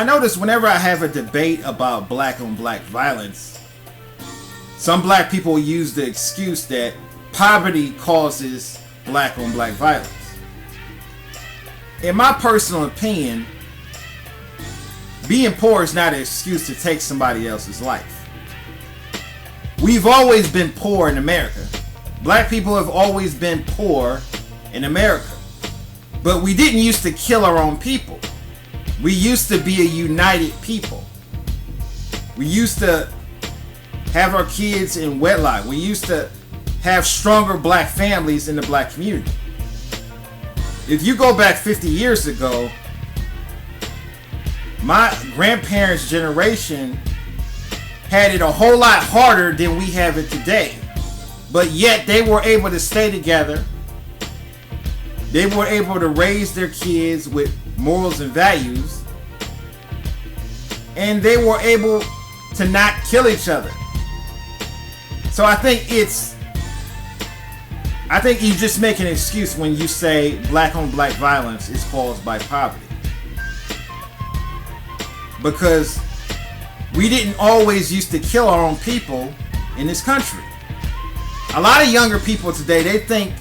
I notice whenever I have a debate about black on black violence, some black people use the excuse that poverty causes black on black violence. In my personal opinion, being poor is not an excuse to take somebody else's life. We've always been poor in America. Black people have always been poor in America. But we didn't used to kill our own people. We used to be a united people. We used to have our kids in wedlock. We used to have stronger black families in the black community. If you go back 50 years ago, my grandparents' generation had it a whole lot harder than we have it today. But yet they were able to stay together. They were able to raise their kids with morals and values. And they were able to not kill each other. So I think you just make an excuse when you say black on black violence is caused by poverty. Because we didn't always used to kill our own people in this country. A lot of younger people today, they think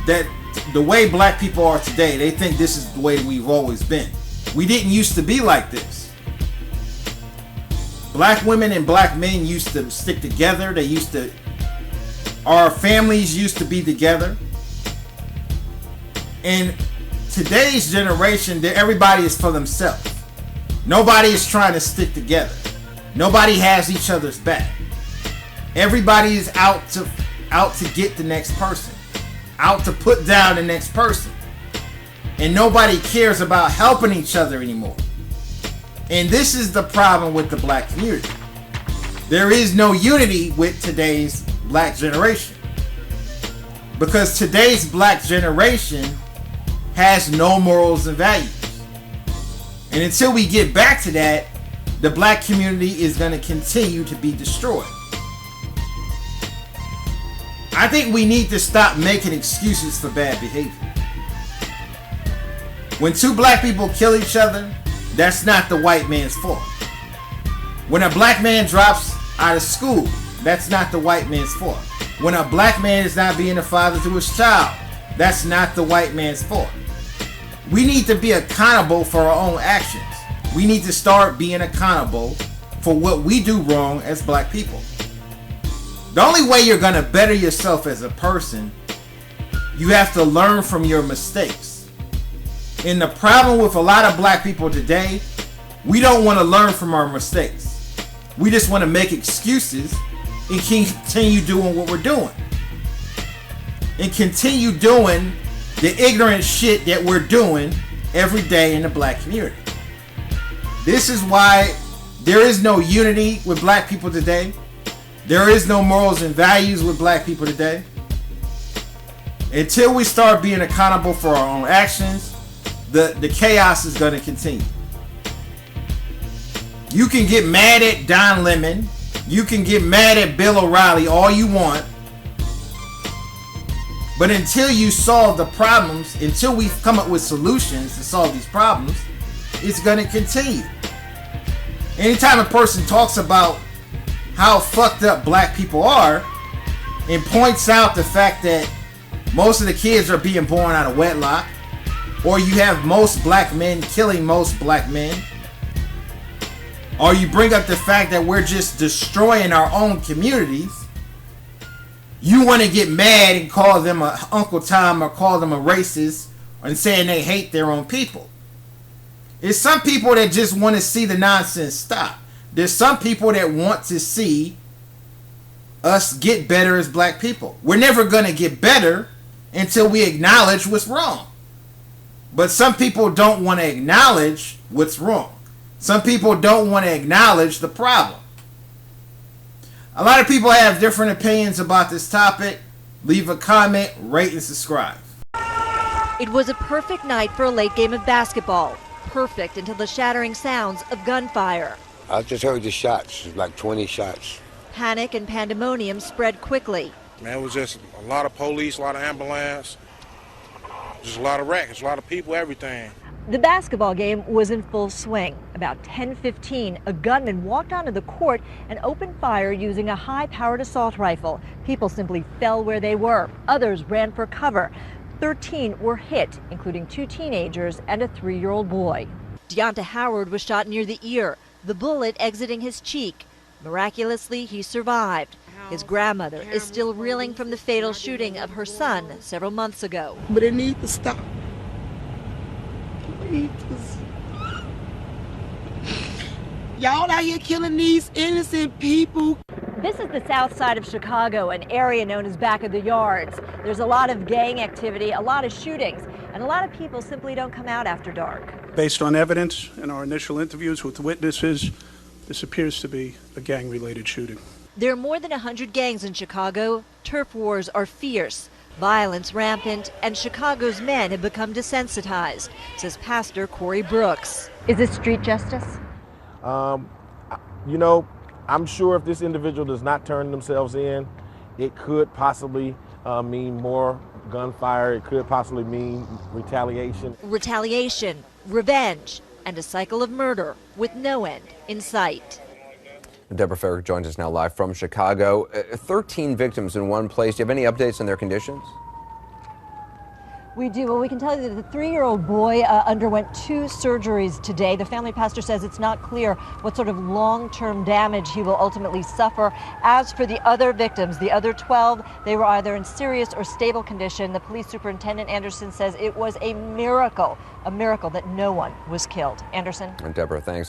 that the way black people are today, they think this is the way we've always been. We didn't used to be like this. Black women and black men used to stick together. Our families used to be together. And today's generation, everybody is for themselves. Nobody is trying to stick together. Nobody has each other's back. Everybody is out to get the next person. Out to put down the next person. And nobody cares about helping each other anymore. And this is the problem with the black community. There is no unity with today's black generation. Because today's black generation has no morals and values. And until we get back to that, the black community is going to continue to be destroyed. I think we need to stop making excuses for bad behavior. When two black people kill each other, that's not the white man's fault. When a black man drops out of school, that's not the white man's fault. When a black man is not being a father to his child, that's not the white man's fault. We need to be accountable for our own actions. We need to start being accountable for what we do wrong as black people. The only way you're going to better yourself as a person, you have to learn from your mistakes. And the problem with a lot of black people today, we don't want to learn from our mistakes. We just want to make excuses and continue doing what we're doing. And continue doing the ignorant shit that we're doing every day in the black community. This is why there is no unity with black people today. There is no morals and values with black people today. Until we start being accountable for our own actions, the chaos is going to continue. You can get mad at Don Lemon. You can get mad at Bill O'Reilly all you want. But until you solve the problems, until we come up with solutions to solve these problems, it's going to continue. Anytime a person talks about how fucked up black people are and points out the fact that most of the kids are being born out of wedlock, or you have most black men killing most black men, or you bring up the fact that we're just destroying our own communities, you want to get mad and call them a Uncle Tom or call them a racist and saying they hate their own people. There's some people that just want to see the nonsense stop. There's some people that want to see us get better as black people. We're never going to get better until we acknowledge what's wrong. But some people don't want to acknowledge what's wrong. Some people don't want to acknowledge the problem. A lot of people have different opinions about this topic. Leave a comment, rate, and subscribe. It was a perfect night for a late game of basketball. Perfect until the shattering sounds of gunfire. I just heard the shots, like 20 shots. Panic and pandemonium spread quickly. Man, it was just a lot of police, a lot of ambulance, just a lot of wreckage, a lot of people, everything. The basketball game was in full swing. About 10:15, a gunman walked onto the court and opened fire using a high-powered assault rifle. People simply fell where they were. Others ran for cover. 13 were hit, including 2 teenagers and a 3-year-old boy. Deonta Howard was shot near the ear, the bullet exiting his cheek. Miraculously, he survived. His grandmother is still reeling from the fatal shooting of her son several months ago. But it needs to stop. Y'all out here killing these innocent people. This is the south side of Chicago, an area known as Back of the Yards. There's a lot of gang activity, a lot of shootings, and a lot of people simply don't come out after dark. Based on evidence and our initial interviews with witnesses, this appears to be a gang-related shooting. There are more than 100 gangs in Chicago. Turf wars are fierce, violence rampant, and Chicago's men have become desensitized, says Pastor Corey Brooks. Is this street justice? You know, I'm sure if this individual does not turn themselves in, it could possibly mean more gunfire. It could possibly mean retaliation. Retaliation, revenge, and a cycle of murder with no end in sight. Deborah Farrick joins us now live from Chicago. 13 victims in one place. Do you have any updates on their conditions? We do. Well, we can tell you that the 3-year-old boy underwent 2 surgeries today. The family pastor says it's not clear what sort of long-term damage he will ultimately suffer. As for the other victims, the other 12, they were either in serious or stable condition. The police superintendent, Anderson, says it was a miracle that no one was killed. Anderson? And Deborah, thanks.